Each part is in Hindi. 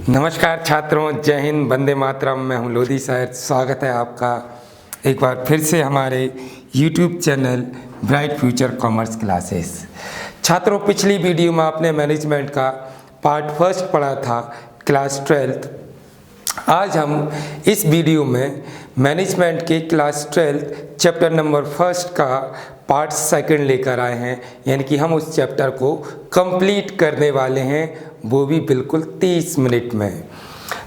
नमस्कार छात्रों, जय हिंद, वंदे मातरम। मैं हूं लोधी सर। स्वागत है आपका एक बार फिर से हमारे YouTube channel bright future commerce classes. छात्रों, पिछली वीडियो में आपने मैनेजमेंट का पार्ट फर्स्ट पढ़ा था, क्लास 12th। आज हम इस वीडियो में मैनेजमेंट के class 12th chapter number first का पार्ट सेकंड लेकर आए हैं, यानी कि हम उस चैप्टर को कंप्लीट करने वाले हैं, वो भी बिल्कुल 30 मिनट में।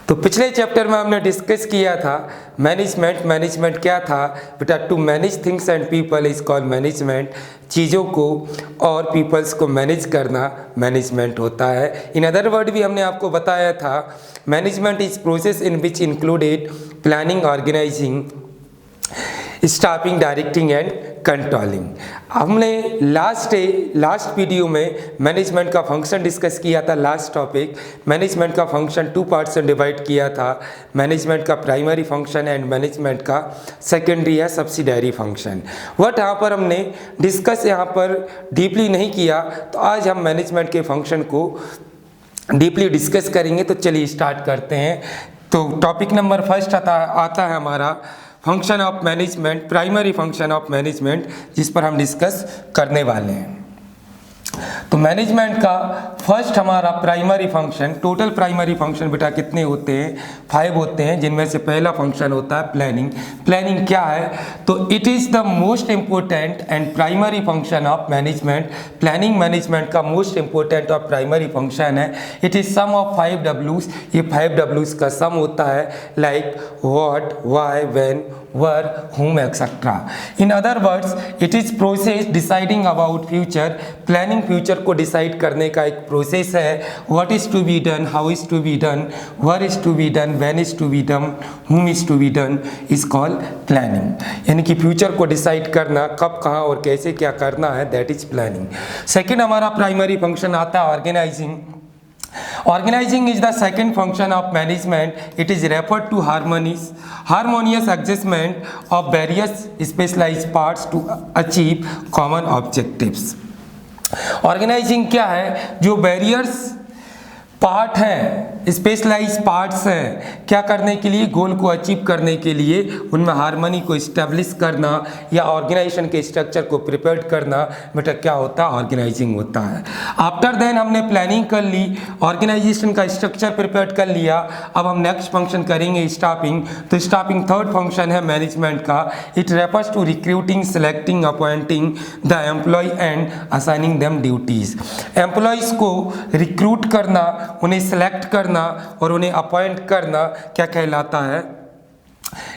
तो पिछले चैप्टर में हमने डिस्कस किया था मैनेजमेंट क्या था बेटा। To manage things and people is called management. चीज़ों को और पीपल्स को मैनेज करना मैनेजमेंट होता है। इन अदर वर्ड भी हमने आपको बताया था, management is process in which included planning, organising, staffing, directing and controlling. हमने लास्ट वीडियो में मैनेजमेंट का फंक्शन डिस्कस किया था। लास्ट टॉपिक मैनेजमेंट का फंक्शन 2 पार्ट्स में डिवाइड किया था, मैनेजमेंट का प्राइमरी फंक्शन एंड मैनेजमेंट का सेकेंडरी या सब्सिडरी फंक्शन। वट यहाँ पर हमने डिस्कस यहाँ पर डीपली नहीं किया, तो आज हम मैनेजमेंट के फंक्शन को डीपली डिस्कस करेंगे। तो चलिए स्टार्ट करते हैं। तो टॉपिक नंबर फर्स्ट आता है हमारा function of management, primary function of management, जिस पर हम डिस्कस करने वाले हैं। तो मैनेजमेंट का फर्स्ट हमारा primary function, total primary function बेटा कितने होते हैं? 5 होते हैं, जिनमें से पहला फंक्शन होता है प्लानिंग। प्लानिंग क्या है? तो it is the most important and primary function of management. Planning management का मोस्ट इम्पोर्टेंट और प्राइमरी फंक्शन है। It is sum of 5 W's। ये 5 W's का सम होता है, like what, why, when, where, whom, etc. In other words, it is process deciding about future. Planning future को decide करने का एक process है। What is to be done, how is to be done, where is to be done, when is to be done, whom is to be done is called planning। यानी कि future को decide करना, कब, कहाँ और कैसे क्या करना है, that is planning। Second हमारा primary function आता है organizing। Organizing is the second function of management. It is referred to harmonious adjustment of various specialized parts to achieve common objectives. Organizing क्या है? जो barriers पार्ट हैं, स्पेशलाइज पार्ट्स हैं, क्या करने के लिए? गोल को अचीव करने के लिए उनमें हार्मनी को इस्टेब्लिश करना या ऑर्गेनाइजेशन के स्ट्रक्चर को प्रिपेयर करना, बेटा क्या होता है? ऑर्गेनाइजिंग होता है। आफ्टर देन हमने प्लानिंग कर ली, ऑर्गेनाइजेशन का स्ट्रक्चर प्रिपेयर कर लिया। अब हम नेक्स्ट फंक्शन करेंगे स्टाफिंग। तो स्टाफिंग थर्ड फंक्शन है मैनेजमेंट का। It refers to recruiting, selecting, appointing the employee and assigning them duties. Employees को रिक्रूट करना, उन्हें सेलेक्ट करना और उन्हें अपॉइंट करना क्या कहलाता है?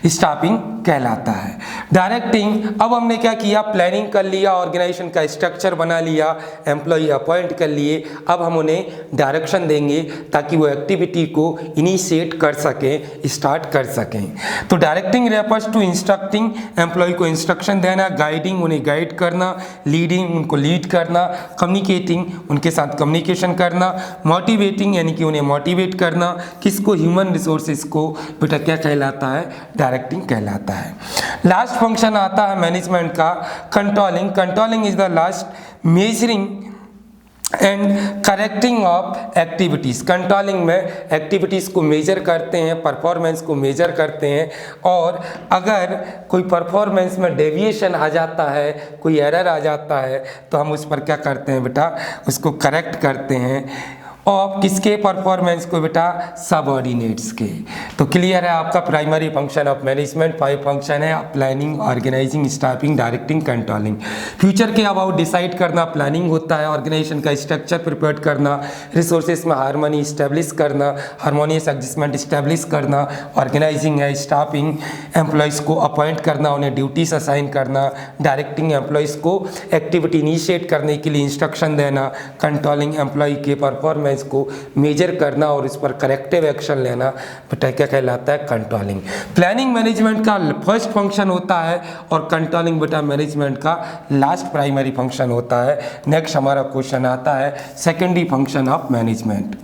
स्टाफिंग कहलाता है। डायरेक्टिंग, अब हमने क्या किया? प्लानिंग कर लिया, ऑर्गेनाइजेशन का स्ट्रक्चर बना लिया, एम्प्लॉय अपॉइंट कर लिए। अब हम उन्हें डायरेक्शन देंगे ताकि वो एक्टिविटी को इनिशिएट कर सकें, स्टार्ट कर सकें। तो directing refers to instructing, employee को इंस्ट्रक्शन देना, गाइडिंग, उन्हें गाइड करना, लीडिंग, उनको लीड करना, कम्युनिकेटिंग, उनके साथ कम्युनिकेशन करना, मोटिवेटिंग, यानी कि उन्हें मोटिवेट करना। किसको? ह्यूमन रिसोर्सेज को, बेटा क्या कहलाता है? डायरेक्टिंग कहलाता है। लास्ट फंक्शन आता है मैनेजमेंट का controlling. Controlling is the last measuring and correcting of activities. Controlling में एक्टिविटीज़ को मेजर करते हैं, परफॉर्मेंस को मेजर करते हैं, और अगर कोई परफॉर्मेंस में डेविएशन आ जाता है, कोई एरर आ जाता है, तो हम उस पर क्या करते हैं बेटा? उसको करेक्ट करते हैं। और किसके परफॉर्मेंस को बेटा? सबऑर्डिनेट्स के। तो क्लियर है आपका primary function of management 5 function है, planning, organising, staffing, directing, controlling. Future के अबाउट डिसाइड करना प्लानिंग होता है, ऑर्गेनाइजेशन का स्ट्रक्चर प्रिपेयर करना, रिसोर्सेज में हार्मनी इस्टेब्लिश करना, हार्मोनियस एडजस्टमेंट इस्टेब्लिश करना, ऑर्गेनाइजिंग है, स्टाफिंग, एम्प्लॉयज़ को अपॉइंट करना, उन्हें ड्यूटीज असाइन करना, डायरेक्टिंग, एम्प्लॉयज़ को एक्टिविटी इनिशिएट करने के लिए इंस्ट्रक्शन देना, कंट्रोलिंग, एम्प्लॉय के परफॉर्मेंस को मेजर करना और इस पर करेक्टिव एक्शन लेना, बेटा क्या कहलाता है? कंट्रोलिंग। प्लानिंग मैनेजमेंट का फर्स्ट फंक्शन होता है और कंट्रोलिंग बेटा मैनेजमेंट का लास्ट प्राइमरी फंक्शन होता है। नेक्स्ट हमारा क्वेश्चन आता है secondary function of management.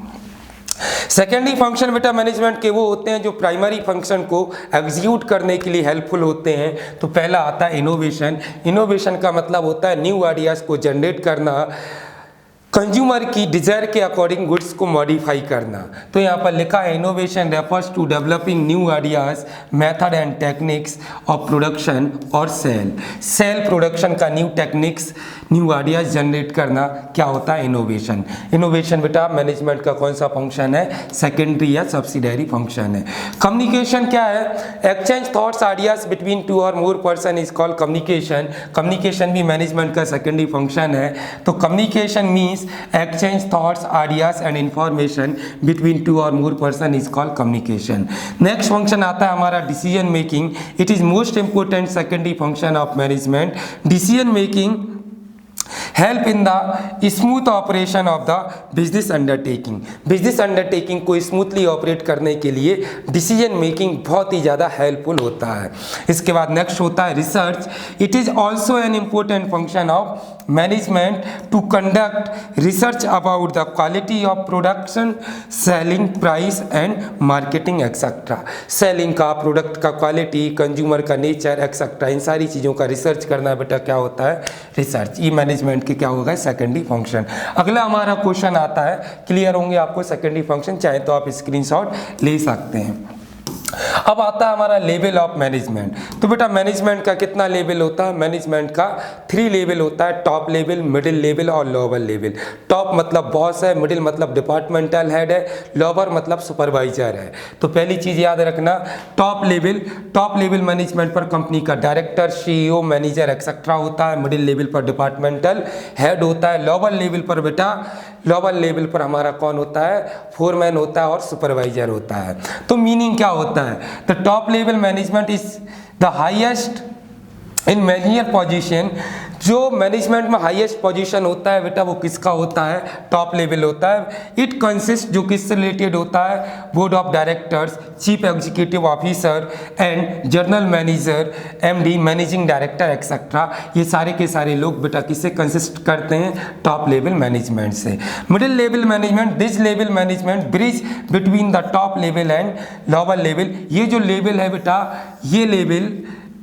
Secondary function बेटा मैनेजमेंट के वो होते हैं जो प्राइमरी फंक्शन को एग्जीक्यूट करने के लिए हेल्पफुल होते हैं। तो पहला आता है इनोवेशन। इनोवेशन का मतलब होता है न्यू आइडियाज़ को जनरेट करना, कंज्यूमर की डिजायर के अकॉर्डिंग गुड्स को मॉडिफाई करना। तो यहाँ पर लिखा है innovation refers to developing new ideas method and techniques of production और सेल प्रोडक्शन का new techniques new ideas generate करना क्या होता है इनोवेशन। इनोवेशन बेटा मैनेजमेंट का कौन सा फंक्शन है, सेकेंडरी या सब्सिडरी फंक्शन है। कम्युनिकेशन क्या है, exchange thoughts ideas between two और more person is called communication. Communication भी मैनेजमेंट का सेकेंडरी फंक्शन है। तो communication means exchange thoughts, ideas and information between two or more person is called communication. Next function आता है हमारा decision making. It is most important secondary function of management. Decision making help in the smooth operation of the business undertaking. Business undertaking को स्मूथली ऑपरेट करने के लिए डिसीजन मेकिंग बहुत ही ज़्यादा हेल्पफुल होता है। इसके बाद नेक्स्ट होता है research. It is also an important function of management to conduct research about the quality of production, selling price and marketing etcetera. Selling का, प्रोडक्ट का क्वालिटी, कंज्यूमर का नेचर एक्सेट्रा, इन सारी चीज़ों का रिसर्च करना बेटा क्या होता है, रिसर्च। ये मैनेजमेंट के क्या होगा, सेकेंडरी फंक्शन। अगला हमारा क्वेश्चन आता है, क्लियर होंगे आपको सेकेंडरी फंक्शन, चाहे तो आप स्क्रीनशॉट ले सकते हैं। अब आता है हमारा लेवल ऑफ मैनेजमेंट। तो बेटा मैनेजमेंट का कितना लेवल होता है, मैनेजमेंट का 3 लेवल होता है, टॉप लेवल, मिडिल लेवल और लोअर लेवल। टॉप मतलब बॉस है, मिडिल मतलब डिपार्टमेंटल हेड है, लोअर मतलब सुपरवाइजर है। तो पहली चीज़ याद रखना, टॉप लेवल मैनेजमेंट पर कंपनी का डायरेक्टर, CEO, मैनेजर एक्सेट्रा होता है। मिडिल लेवल पर डिपार्टमेंटल हेड होता है। लोअर लेवल पर बेटा, लोअर लेवल पर हमारा कौन होता है, फोरमैन होता है और सुपरवाइजर होता है। तो मीनिंग क्या होता है, the top level management is the highest in manager position. जो मैनेजमेंट में हाईएस्ट पोजीशन होता है बेटा वो किसका होता है, टॉप लेवल होता है। इट कंसिस्ट, जो किससे रिलेटेड होता है, board of directors, chief executive officer and general manager, MD, managing director etcetera. ये सारे के सारे लोग बेटा किससे कंसिस्ट करते हैं, टॉप लेवल मैनेजमेंट से। Middle level management, this level management bridge between the top level and lower level. ये जो लेवल है बेटा, ये लेवल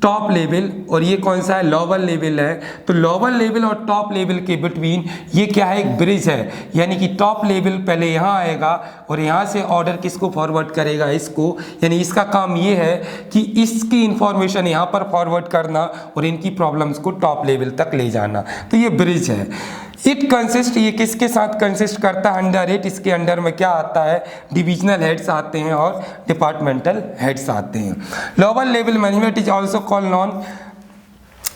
टॉप लेवल और ये कौन सा है, लोअर लेवल है। तो लोअर लेवल और टॉप लेवल के बिटवीन ये क्या है, एक ब्रिज है। यानी कि टॉप लेवल पहले यहाँ आएगा और यहाँ से ऑर्डर किसको फॉरवर्ड करेगा, इसको। यानी इसका काम ये है कि इसकी इंफॉर्मेशन यहाँ पर फॉरवर्ड करना और इनकी प्रॉब्लम्स को टॉप लेवल तक ले जाना। तो ये ब्रिज है। इट कंसिस्ट, ये किसके साथ कंसिस्ट करता है, अंडर इट, इसके अंडर में क्या आता है, डिविजनल हेड्स आते हैं और डिपार्टमेंटल हेड्स आते हैं। Lower level management is also called known,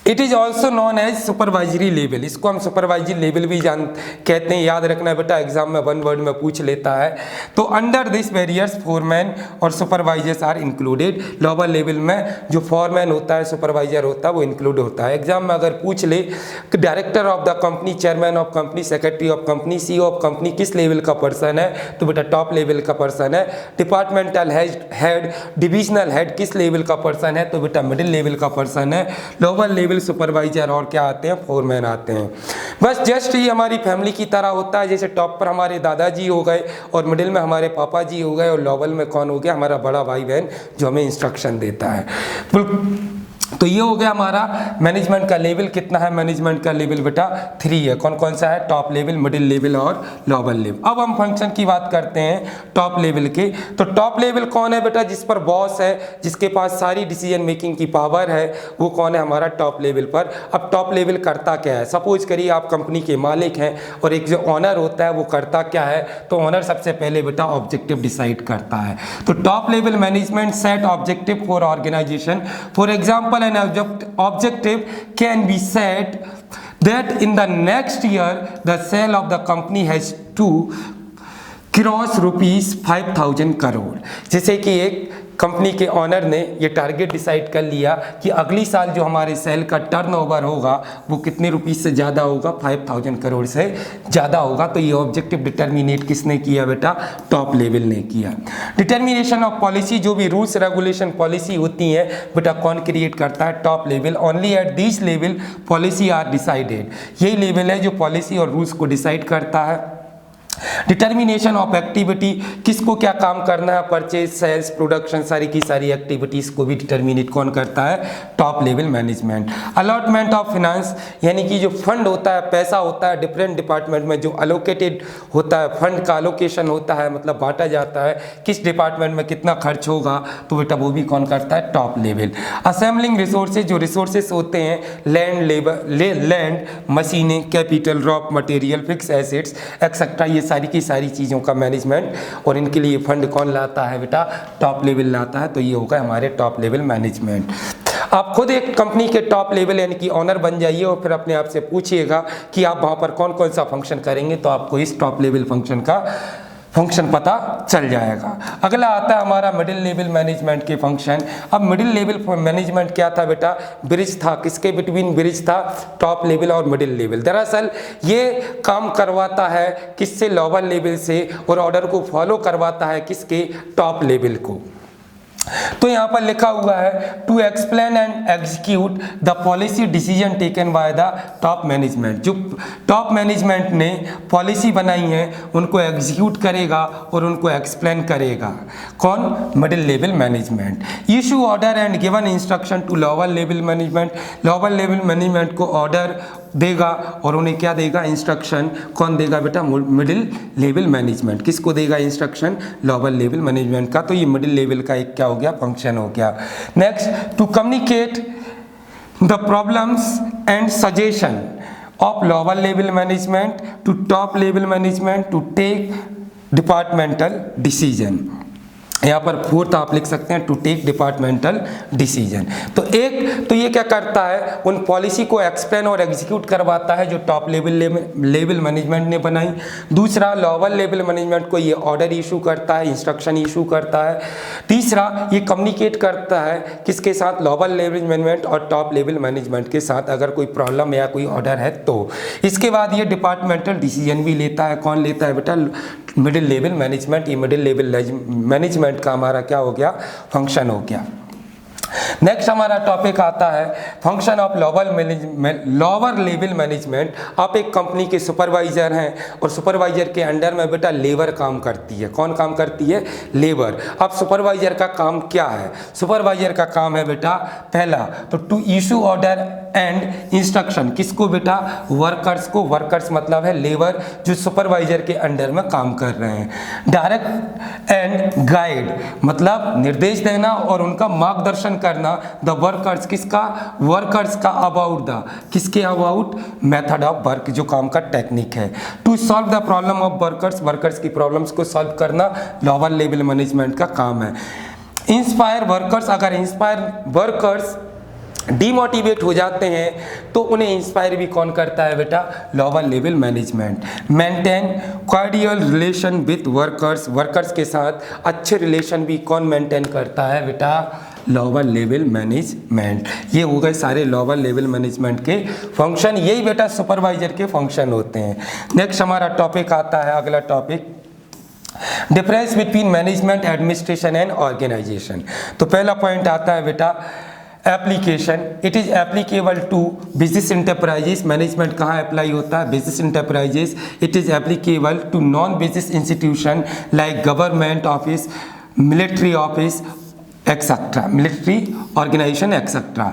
it is also known as supervisory level. इसको हम सुपरवाइजरी लेवल भी कहते हैं, याद रखना है बेटा, एग्जाम में 1 वर्ड में पूछ लेता है। तो अंडर दिस वेरियस फोरमैन और supervisors are included. Lower level में जो फोरमैन होता है, सुपरवाइजर होता है, वो इंक्लूड होता है। एग्जाम में अगर पूछ ले कि director of the company, chairman of company, secretary of company, CEO of company किस लेवल का पर्सन है, तो बेटा टॉप लेवल का पर्सन है। डिपार्टमेंटल हेड, डिविजनल हेड किस लेवल का पर्सन है, तो बेटा मिडिल लेवल का पर्सन है। लोअर लेवल सुपरवाइजर और क्या आते हैं, फोरमैन आते हैं। बस जस्ट ये हमारी फैमिली की तरह होता है, जैसे टॉप पर हमारे दादाजी हो गए और मिडिल में हमारे पापा जी हो गए और लोअर में कौन हो गया, हमारा बड़ा भाई बहन जो हमें इंस्ट्रक्शन देता है। तो ये हो गया हमारा मैनेजमेंट का लेवल। कितना है मैनेजमेंट का लेवल बेटा, 3 है। कौन कौन सा है, टॉप लेवल, मिडिल लेवल और लोअर लेवल। अब हम फंक्शन की बात करते हैं टॉप लेवल के। तो टॉप लेवल कौन है बेटा, जिस पर बॉस है, जिसके पास सारी डिसीजन मेकिंग की पावर है, वो कौन है, हमारा टॉप लेवल पर। अब टॉप लेवल करता क्या है, सपोज करिए आप कंपनी के मालिक हैं और एक जो ऑनर होता है वो करता क्या है, तो ऑनर सबसे पहले बेटा ऑब्जेक्टिव डिसाइड करता है। तो top level management set objective for organisation. For example an objective can be set that in the next year the sale of the company has to cross ₹5,000 crore. जैसे कि एक कंपनी के ऑनर ने ये टारगेट डिसाइड कर लिया कि अगली साल जो हमारे सेल का टर्नओवर होगा वो कितने रुपीस से ज़्यादा होगा, 5,000 करोड़ से ज़्यादा होगा। तो ये ऑब्जेक्टिव डिटर्मिनेट किसने किया बेटा, टॉप लेवल ने किया। डिटर्मिनेशन ऑफ पॉलिसी, जो भी रूल्स रेगुलेशन पॉलिसी होती है बेटा कौन क्रिएट करता है, top level. Only at this level policy are decided. यही लेवल है जो पॉलिसी और रूल्स को डिसाइड करता है। डिटर्मिनेशन ऑफ एक्टिविटी, किसको क्या काम करना है, परचेज, सेल्स, प्रोडक्शन, सारी की सारी एक्टिविटीज़ को भी डिटर्मिनेट कौन करता है, top level management. Allotment of finance, यानी कि जो फंड होता है, पैसा होता है डिफरेंट डिपार्टमेंट में जो अलोकेटेड होता है, फंड का अलोकेशन होता है, मतलब बांटा जाता है किस डिपार्टमेंट में कितना खर्च होगा, तो बेटा वो भी कौन करता है, टॉप लेवल। असेंबलिंग रिसोर्सेज, जो रिसोर्सेज होते हैं, लैंड, लेबर, लैंड, मशीनें, capital, raw material, fix assets etcetera, ये सारी की सारी चीज़ों का मैनेजमेंट, और इनके लिए फंड कौन लाता है बेटा, टॉप लेवल लाता है। तो ये होगा हमारे टॉप लेवल मैनेजमेंट। आप खुद एक कंपनी के टॉप लेवल यानी कि ऑनर बन जाइए और फिर अपने आप से पूछिएगा कि आप वहाँ पर कौन कौन सा फंक्शन करेंगे, तो आपको इस टॉप लेवल फंक्शन पता चल जाएगा। अगला आता है हमारा मिडिल लेवल मैनेजमेंट के फंक्शन। अब मिडिल लेवल मैनेजमेंट क्या था बेटा, ब्रिज था, किसके बिटवीन ब्रिज था, टॉप लेवल और मिडिल लेवल। दरअसल ये काम करवाता है किससे, लोअर लेवल से, और ऑर्डर को फॉलो करवाता है किसके, टॉप लेवल को। तो यहाँ पर लिखा हुआ है to explain and execute the policy decision taken by the top management. जो टॉप मैनेजमेंट ने पॉलिसी बनाई है उनको एग्जीक्यूट करेगा और उनको एक्सप्लेन करेगा कौन, middle level management. Issue order and given instruction to lower level management, lower level management को ऑर्डर देगा और उन्हें क्या देगा, इंस्ट्रक्शन कौन देगा बेटा, मिडिल लेवल मैनेजमेंट। किसको देगा इंस्ट्रक्शन, लोअर लेवल मैनेजमेंट का। तो ये मिडिल लेवल का एक क्या हो गया, फंक्शन हो गया। Next, to communicate the problems and suggestion of lower level management to top level management to take departmental decision. यहाँ पर फोर्थ आप लिख सकते हैं टू टेक डिपार्टमेंटल डिसीजन। तो ये क्या करता है, उन पॉलिसी को एक्सप्लेन और एग्जीक्यूट करवाता है जो टॉप लेवल मैनेजमेंट ने बनाई। दूसरा, लोअर लेवल मैनेजमेंट को ये ऑर्डर इशू करता है, इंस्ट्रक्शन इशू करता है। तीसरा, ये कम्युनिकेट करता है किसके साथ, लोअर लेवल मैनेजमेंट और टॉप लेवल मैनेजमेंट के साथ, अगर कोई प्रॉब्लम या कोई ऑर्डर है तो। इसके बाद ये डिपार्टमेंटल डिसीजन भी लेता है, कौन लेता है बेटा, मिडिल लेवल मैनेजमेंट। ये मिडिल लेवल मैनेजमेंट का हमारा क्या हो गया, फंक्शन हो गया। नेक्स्ट हमारा टॉपिक आता है function of lower level management. आप एक कंपनी के सुपरवाइजर हैं और सुपरवाइजर के अंडर में बेटा लेबर काम करती है। कौन काम करती है, लेबर। अब सुपरवाइजर का काम क्या है, सुपरवाइजर का काम है बेटा, पहला तो to issue order and instruction, किसको बेटा, वर्कर्स को। वर्कर्स मतलब है लेबर जो सुपरवाइजर के अंडर में काम कर रहे हैं। डायरेक्ट एंड गाइड मतलब निर्देश देना और उनका मार्गदर्शन करना द वर्कर्स, किसका, वर्कर्स का, अबाउट द, किसके अबाउट, मेथड ऑफ वर्क, जो काम का टेक्निक है। To solve the problem of workers, workers की प्रॉब्लम्स को सॉल्व करना लोअर लेवल मैनेजमेंट का काम है। इंस्पायर वर्कर्स, अगर इंस्पायर वर्कर्स डीमोटिवेट हो जाते हैं तो उन्हें इंस्पायर भी कौन करता है बेटा, lower level management. Maintain cordial relation with workers, workers के साथ अच्छे रिलेशन भी कौन मेंटेन करता है बेटा, लोअर लेवल मैनेजमेंट। ये हो गए सारे लोअर लेवल मैनेजमेंट के फंक्शन, यही बेटा सुपरवाइजर के फंक्शन होते हैं। नेक्स्ट हमारा टॉपिक आता है, अगला topic, difference between management, administration and organisation. तो पहला पॉइंट आता है बेटा application, it is applicable to business enterprises. Management कहाँ अप्लाई होता है, business enterprises. It is applicable to non business institution like government office, military office etcetera, military organisation etcetera.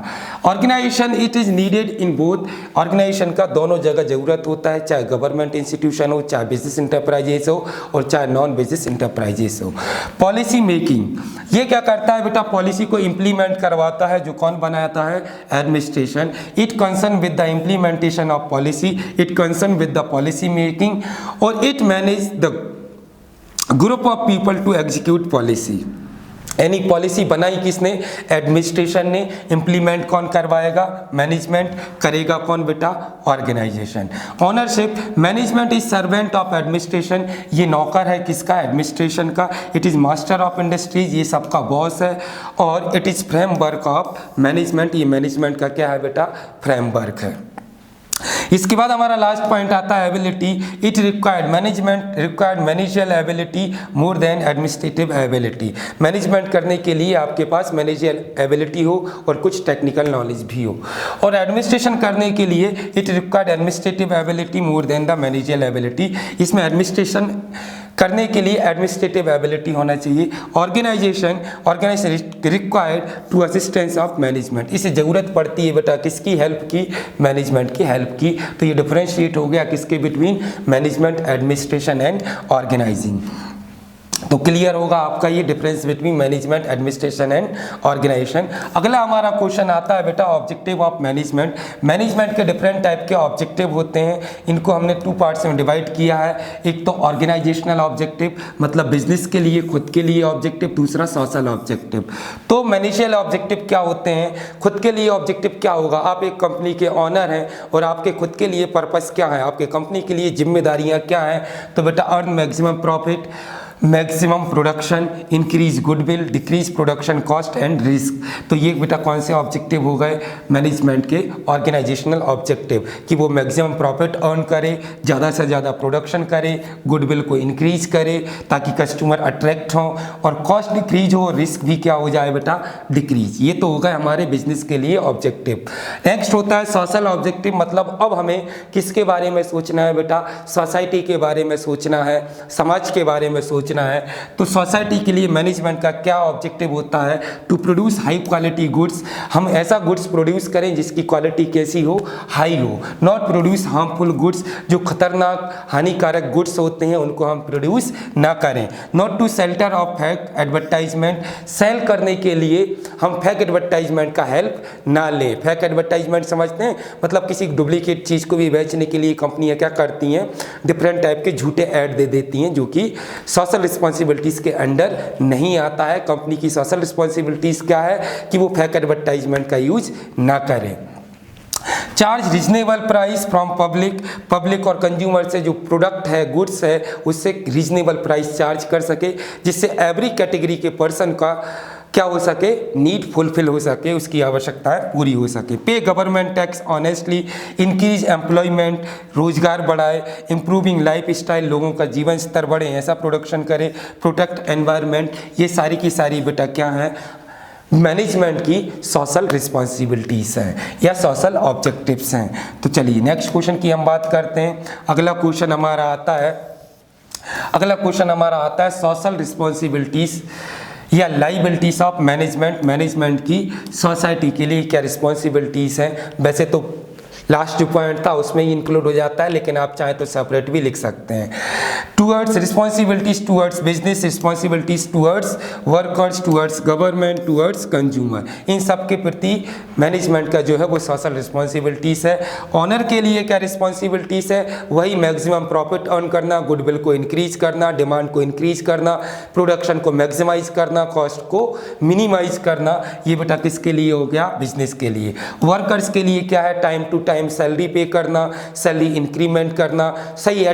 Organisation it is needed in both, ऑर्गेनाइजेशन का दोनों जगह जरूरत होता है, चाहे गवर्नमेंट इंस्टीट्यूशन हो, चाहे बिजनेस इंटरप्राइजेस हो और चाहे नॉन बिजनेस इंटरप्राइजेस हो। पॉलिसी मेकिंग, ये क्या करता है बेटा, पॉलिसी को इम्प्लीमेंट करवाता है, जो कौन बनाता है, administration. It concern with the implementation of policy, it concern with the policy making और it manage the group of people to execute policy. यानी पॉलिसी बनाई किसने, एडमिनिस्ट्रेशन ने। इम्प्लीमेंट कौन करवाएगा, मैनेजमेंट करेगा कौन बेटा, organisation. Ownership, management is servant of administration, ये नौकर है किसका, एडमिनिस्ट्रेशन का। It is master of industries, ये सबका बॉस है। और it is framework of management, ये मैनेजमेंट का क्या है बेटा, फ्रेमवर्क है। इसके बाद हमारा लास्ट पॉइंट आता है ability. It required managerial ability more then administrative ability. Management करने के लिए आपके पास मैनेजरियल एबिलिटी हो और कुछ टेक्निकल नॉलेज भी हो, और एडमिनिस्ट्रेशन करने के लिए it required administrative ability more than the managerial ability. इसमें एडमिनिस्ट्रेशन करने के लिए एडमिनिस्ट्रेटिव एबिलिटी होना चाहिए। Organisation required to assistance of management. इसे ज़रूरत पड़ती है बेटा किसकी हेल्प की, मैनेजमेंट की हेल्प की। तो ये डिफरेंशिएट हो गया किसके between, management, administration and organising. तो क्लियर होगा आपका ये difference between management, administration and organisation. अगला हमारा क्वेश्चन आता है बेटा ऑब्जेक्टिव ऑफ मैनेजमेंट। मैनेजमेंट के डिफरेंट टाइप के ऑब्जेक्टिव होते हैं, इनको हमने 2 पार्ट्स में डिवाइड किया है। एक तो ऑर्गेनाइजेशनल ऑब्जेक्टिव, मतलब बिजनेस के लिए, खुद के लिए ऑब्जेक्टिव, दूसरा सोशल ऑब्जेक्टिव। तो मैनेजरियल ऑब्जेक्टिव क्या होते हैं, खुद के लिए ऑब्जेक्टिव क्या होगा, आप एक कंपनी के ऑनर हैं और आपके खुद के लिए पर्पस क्या है, आपके कंपनी के लिए जिम्मेदारियां क्या हैं। तो बेटा earn maximum profit, maximum production, increase goodwill, decrease production cost and risk. तो ये बेटा कौन से ऑब्जेक्टिव हो गए मैनेजमेंट के, ऑर्गेनाइजेशनल ऑब्जेक्टिव, कि वो मैक्सिमम प्रॉफिट अर्न करे, ज़्यादा से ज़्यादा प्रोडक्शन करे, गुडविल को इंक्रीज करे ताकि कस्टमर अट्रैक्ट हो, और कॉस्ट डिक्रीज हो, रिस्क भी क्या हो जाए बेटा, डिक्रीज। ये तो हो गए हमारे बिजनेस के लिए ऑब्जेक्टिव। नेक्स्ट होता है सोशल ऑब्जेक्टिव, मतलब अब हमें किसके बारे में सोचना है बेटा, सोसाइटी के बारे में सोचना है, समाज के बारे में सोचना है। तो सोसाइटी के लिए मैनेजमेंट का क्या ऑब्जेक्टिव होता है, to produce high quality goods. हम ऐसा गुड्स प्रोड्यूस करें जिसकी क्वालिटी कैसी हो, हाई हो। नॉट प्रोड्यूस हार्मफुल गुड्स, जो खतरनाक हानिकारक गुड्स होते हैं उनको हम प्रोड्यूस ना करें। Not to shelter of fake advertisement, sale करने के लिए हम फेक एडवर्टाइजमेंट का हेल्प ना लें। फेक एडवर्टाइजमेंट समझते हैं, मतलब किसी डुप्लीकेट चीज़ को भी बेचने के लिए कंपनियां क्या करती हैं, डिफरेंट टाइप के झूठे ऐड दे देती हैं, जो कि सोशल रिस्पॉन्सिबिलिटीज़ के अंडर नहीं आता है। कंपनी की सोशल रिस्पॉन्सिबिलिटीज़ क्या है कि वो फेक एडवर्टाइजमेंट का यूज ना करें। Charge reasonable price from public और कंज्यूमर से जो प्रोडक्ट है, गुड्स है, उससे रीजनेबल प्राइस चार्ज कर सके, जिससे एवरी कैटेगरी के पर्सन का क्या हो सके, नीड फुलफिल हो सके, उसकी आवश्यकताएं पूरी हो सके। पे government tax honestly, increase employment, रोजगार बढ़ाए, इंप्रूविंग लाइफ स्टाइल, लोगों का जीवन स्तर बढ़े, ऐसा प्रोडक्शन करे, प्रोटेक्ट एनवायरनमेंट। ये सारी की सारी बेटा क्या है, मैनेजमेंट की सोशल रिस्पॉन्सिबिलिटीज़ हैं या सोशल ऑब्जेक्टिव्स हैं। तो चलिए नेक्स्ट क्वेश्चन की हम बात करते हैं। अगला क्वेश्चन हमारा आता है सोशल रिस्पॉन्सिबिलिटीज़ या लाइबिलिटीज ऑफ मैनेजमेंट की सोसाइटी के लिए क्या रिस्पॉन्सिबिलिटीज़ हैं। वैसे तो लास्ट जो पॉइंट था उसमें ही इंक्लूड हो जाता है, लेकिन आप चाहें तो सेपरेट भी लिख सकते हैं। Towards responsibilities towards business, responsibilities towards workers, towards government, towards consumer, इन सब के प्रति मैनेजमेंट का जो है वो सोशल रिस्पॉन्सिबिलिटीज़ है। ऑनर के लिए क्या रिस्पॉन्सिबिलिटीज़ है, वही मैक्सिमम प्रॉफिट अर्न करना, गुडविल को इंक्रीज करना, डिमांड को इंक्रीज करना, प्रोडक्शन को मैक्सिमाइज करना, कॉस्ट को मिनिमाइज करना। ये बेटा किसके लिए हो गया, बिजनेस के लिए। वर्कर्स के लिए क्या है, टाइम टू टाइम सैलरी पे करना, सैलरी इंक्रीमेंट करना, सही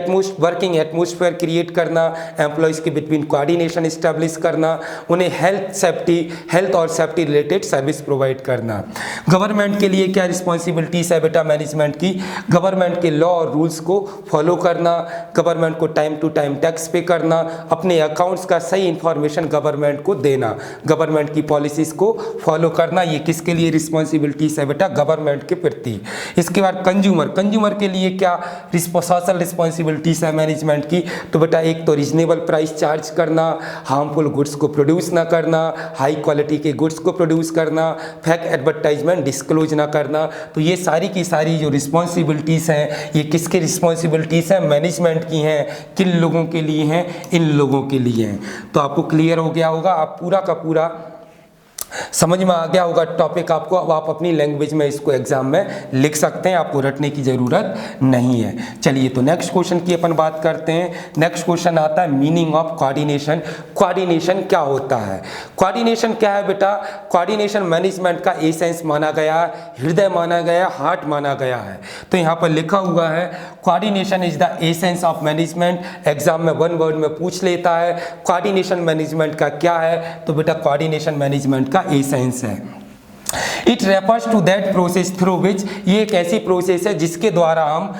वर्किंग एटमोस्फेयर क्रिएट करना, एम्प्लॉयज़ के बिटवीन कोऑर्डिनेशन इस्टेब्लिश करना, उन्हें हेल्थ और सेफ्टी रिलेटेड सर्विस प्रोवाइड करना। गवर्नमेंट के लिए क्या रिस्पॉन्सिबिलिटीज़ है बेटा मैनेजमेंट की, गवर्नमेंट के लॉ और रूल्स को फॉलो करना, गवर्नमेंट को टाइम टू टाइम टैक्स पे करना, अपने अकाउंट्स का सही इंफॉर्मेशन गवर्नमेंट को देना, गवर्नमेंट की पॉलिसीज़ को फॉलो करना। ये किसके लिए रिस्पॉन्सिबिलिटीज़ है बेटा, गवर्नमेंट के प्रति। इसके बाद कंज्यूमर के लिए क्या सोशल रिस्पॉन्सिबिलिटीज़ है मैनेजमेंट की, तो बेटा एक तो रीजनेबल प्राइस चार्ज करना, हार्मफुल गुड्स को प्रोड्यूस ना करना, हाई क्वालिटी के गुड्स को प्रोड्यूस करना, फेक एडवर्टाइजमेंट डिस्क्लोज ना करना। तो ये सारी की सारी जो रिस्पॉन्सिबिलिटीज़ हैं ये किसके रिस्पॉन्सिबिलिटीज़ हैं, मैनेजमेंट की हैं। किन लोगों के लिए हैं, इन लोगों के लिए हैं। तो आपको क्लियर हो गया होगा, आप पूरा का पूरा समझ में आ गया होगा टॉपिक आपको। अब आप अपनी लैंग्वेज में इसको एग्जाम में लिख सकते हैं, आपको रटने की ज़रूरत नहीं है। चलिए तो नेक्स्ट क्वेश्चन की अपन बात करते हैं। नेक्स्ट क्वेश्चन आता है मीनिंग ऑफ कोऑर्डिनेशन। कोऑर्डिनेशन क्या होता है, कोऑर्डिनेशन क्या है बेटा, कोऑर्डिनेशन मैनेजमेंट का एसेंस माना गया, हृदय माना गया, हार्ट माना गया है। तो यहाँ पर लिखा हुआ है coordination is the essence of management. Exam में 1 वर्ड में पूछ लेता है कोऑर्डिनेशन मैनेजमेंट का क्या है, तो बेटा कोऑर्डिनेशन मैनेजमेंट का एसेंस है। It refers to that process through which, ये एक ऐसी प्रोसेस है जिसके द्वारा हम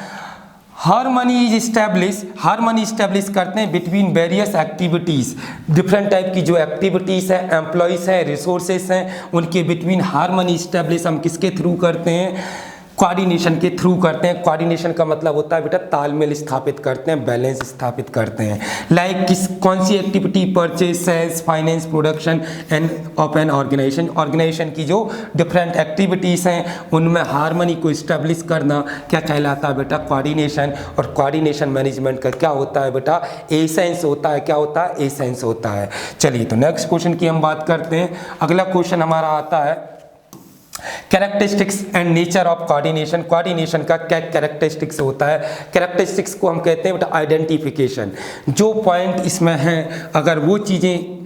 हार्मनी इस्टेब्लिश करते हैं between various activities, different type की जो एक्टिविटीज़ हैं, एम्प्लॉयज़ हैं, रिसोर्सेस हैं, उनके बिटवीन हार्मनी इस्टेब्लिश हम किसके थ्रू करते हैं, कोऑर्डिनेशन के थ्रू करते हैं। कोऑर्डिनेशन का मतलब होता है बेटा तालमेल स्थापित करते हैं, बैलेंस स्थापित करते हैं। लाइक कौन सी activity, purchase, sales, finance, production and of an organisation की जो डिफरेंट एक्टिविटीज़ हैं उनमें हार्मनी को इस्टेब्लिश करना क्या कहलाता है बेटा, कोऑर्डिनेशन। और कोऑर्डिनेशन मैनेजमेंट का क्या होता है बेटा, एसेंस होता है। क्या होता है, एसेंस होता है। चलिए तो नेक्स्ट क्वेश्चन की हम बात करते हैं। अगला क्वेश्चन हमारा आता है characteristics and nature of coordination. Coordination का क्या कैरेक्टरिस्टिक्स होता है। कैरेक्टरिस्टिक्स को हम कहते हैं बेटा आइडेंटिफिकेशन। जो पॉइंट इसमें हैं अगर वो चीज़ें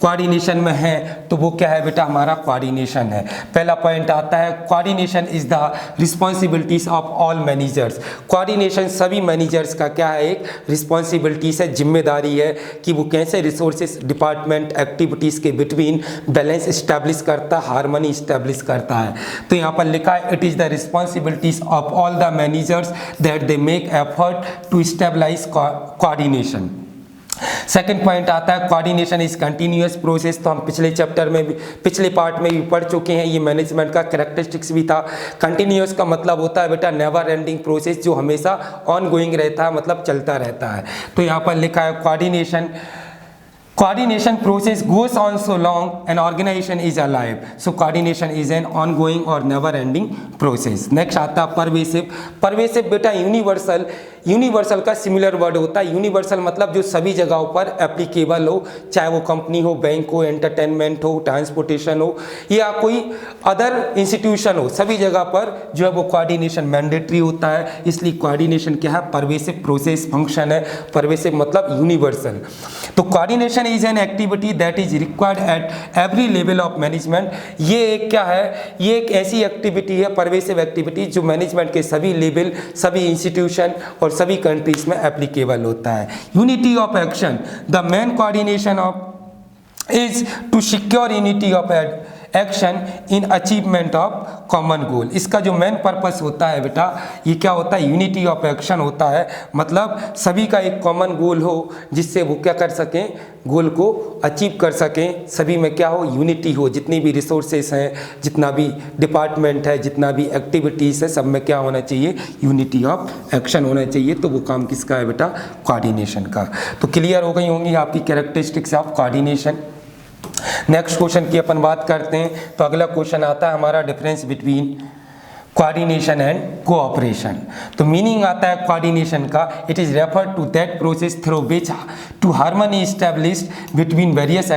कोऑर्डिनेशन में है तो वो क्या है बेटा, हमारा कोऑर्डिनेशन है। पहला पॉइंट आता है coordination is the responsibilities of all managers. Coordination सभी मैनेजर्स का क्या है, एक रिस्पॉन्सिबिलिटीज है, जिम्मेदारी है कि वो कैसे रिसोर्सेज, डिपार्टमेंट, एक्टिविटीज़ के बिटवीन बैलेंस इस्टेब्लिश करता है, हार्मनी इस्टेब्लिश करता है। तो यहाँ पर लिखा है it is the responsibilities of all the managers that they make effort to stabilise coordination. Second point आता है कोऑर्डिनेशन इज कंटिन्यूअस प्रोसेस। तो हम पिछले चैप्टर में भी, पिछले पार्ट में भी पढ़ चुके हैं, ये मैनेजमेंट का कैरेक्टरिस्टिक्स भी था। कंटिन्यूअस का मतलब होता है बेटा नेवर एंडिंग प्रोसेस, जो हमेशा ऑन गोइंग रहता है, मतलब चलता रहता है। तो यहाँ पर लिखा है coordination process goes on so long an organization is alive. So coordination is an ongoing or never ending process. Next आता है परवेसिव बेटा यूनिवर्सल का सिमिलर वर्ड होता है। यूनिवर्सल मतलब जो सभी जगहों पर एप्लीकेबल हो, चाहे वो कंपनी हो, बैंक हो, एंटरटेनमेंट हो, ट्रांसपोर्टेशन हो या कोई अदर इंस्टीट्यूशन हो, सभी जगह पर जो है वो कोऑर्डिनेशन मैंडेटरी होता है। इसलिए कोऑर्डिनेशन क्या है, परवेसिव प्रोसेस फंक्शन है। परवेसिव मतलब यूनिवर्सल। तो coordination is an activity that is required at every level of management. ये एक क्या है, ये एक ऐसी एक्टिविटी है, परवेसिव एक्टिविटी, जो मैनेजमेंट के सभी लेवल, सभी इंस्टीट्यूशन और सभी कंट्रीज में एप्लीकेबल होता है। Unity of action, the main coordination of is to secure unity of action in achievement of common goal. इसका जो मेन पर्पस होता है बेटा, ये क्या होता है, यूनिटी ऑफ एक्शन होता है। मतलब सभी का एक कॉमन गोल हो जिससे वो क्या कर सकें, गोल को अचीव कर सकें। सभी में क्या हो, यूनिटी हो। जितनी भी रिसोर्सेस हैं, जितना भी डिपार्टमेंट है, जितना भी एक्टिविटीज़ है, सब में क्या होना चाहिए, यूनिटी ऑफ एक्शन होना चाहिए। तो वो काम किसका है बेटा, कोऑर्डिनेशन का। तो क्लियर हो गई होंगी आपकी characteristics of coordination. Next question की अपन बात करते हैं। तो अगला क्वेश्चन आता है हमारा difference between coordination and cooperation. तो मीनिंग आता है कोऑर्डिनेशन का, it is refer to that process through which to harmony established between various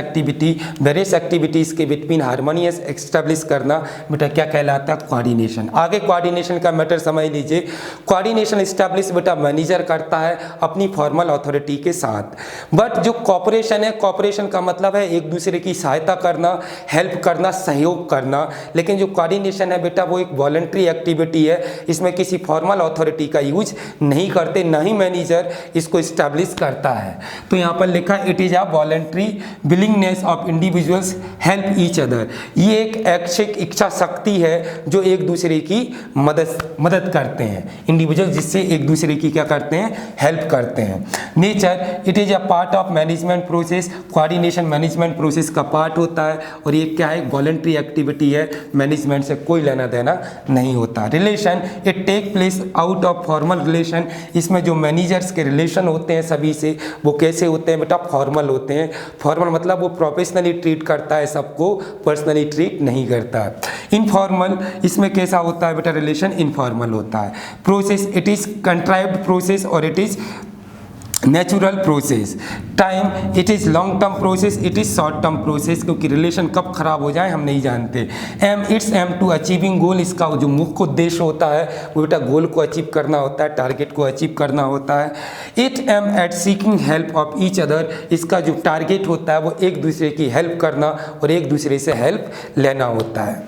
activities के बिटवीन हार्मोनियस एस्टेब्लिश करना बेटा क्या कहलाता है, कोऑर्डिनेशन। आगे कोऑर्डिनेशन का मैटर समझ लीजिए। कोऑर्डिनेशन इस्टेब्लिश बेटा मैनेजर करता है अपनी फॉर्मल अथॉरिटी के साथ। बट जो कोऑपरेशन है, कोऑपरेशन का मतलब है एक दूसरे की सहायता करना, हेल्प करना, सहयोग करना। लेकिन जो कोऑर्डिनेशन है बेटा वो एक वॉलंटरी एक्टिविटी है। इसमें किसी फॉर्मल अथॉरिटी का यूज नहीं करते, ना ही मैनेजर इसको इस्टेब्लिश करता है। तो यहाँ पर लिखा it is a voluntary willingness of individuals help each other. ये एक ऐच्छिक इच्छा शक्ति है जो एक दूसरे की मदद करते हैं। इंडिविजुअल जिससे एक दूसरे की क्या करते हैं, हेल्प करते हैं। Nature, it is a part of management process. Coordination management process का पार्ट होता है और ये क्या है, वॉलंटरी एक्टिविटी है, मैनेजमेंट से कोई लेना देना नहीं होता। Relation, it take place out of formal relation. इसमें जो मैनेजर्स के रिलेशन होते हैं सभी से, वो कैसे होते हैं बेटा, फॉर्मल होते हैं। फॉर्मल मतलब वो प्रोफेशनली ट्रीट करता है सबको, पर्सनली ट्रीट नहीं करता। इनफॉर्मल, इसमें कैसा होता है बेटा, रिलेशन इनफॉर्मल होता है। Process, it is contrived process और it is natural process. Time, it is long term process, it is short term process, क्योंकि रिलेशन कब खराब हो जाए हम नहीं जानते। Aim, it's aim to achieving goal. इसका जो मुख्य उद्देश्य होता है वो बेटा गोल को अचीव करना होता है, टारगेट को अचीव करना होता है। It aim at seeking help of each other. इसका जो टारगेट होता है वो एक दूसरे की हेल्प करना और एक दूसरे से हेल्प लेना होता है।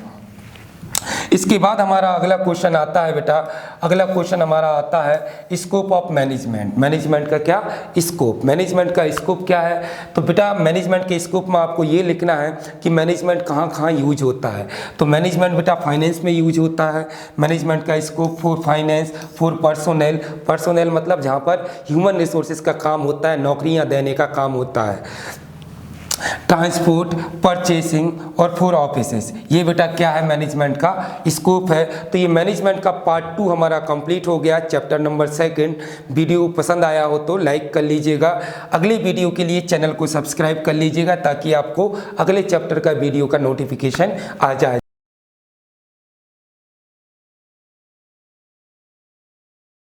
इसके बाद हमारा अगला क्वेश्चन आता है बेटा, अगला क्वेश्चन हमारा आता है स्कोप ऑफ मैनेजमेंट। मैनेजमेंट का क्या स्कोप, मैनेजमेंट का स्कोप क्या है। तो बेटा मैनेजमेंट के स्कोप में आपको ये लिखना है कि मैनेजमेंट कहाँ कहाँ यूज होता है। तो मैनेजमेंट बेटा फाइनेंस में यूज होता है। मैनेजमेंट का scope for finance, for personnel, personnel मतलब जहाँ पर ह्यूमन रिसोर्सेज का काम होता है, नौकरियाँ देने का काम होता है। ट्रांसपोर्ट, परचेसिंग और फॉर ऑफिसेस, ये बेटा क्या है मैनेजमेंट का स्कोप है। तो ये मैनेजमेंट का पार्ट 2 हमारा कंप्लीट हो गया, चैप्टर नंबर 2। वीडियो पसंद आया हो तो लाइक कर लीजिएगा। अगले वीडियो के लिए चैनल को सब्सक्राइब कर लीजिएगा ताकि आपको अगले चैप्टर का वीडियो का नोटिफिकेशन आ जाए।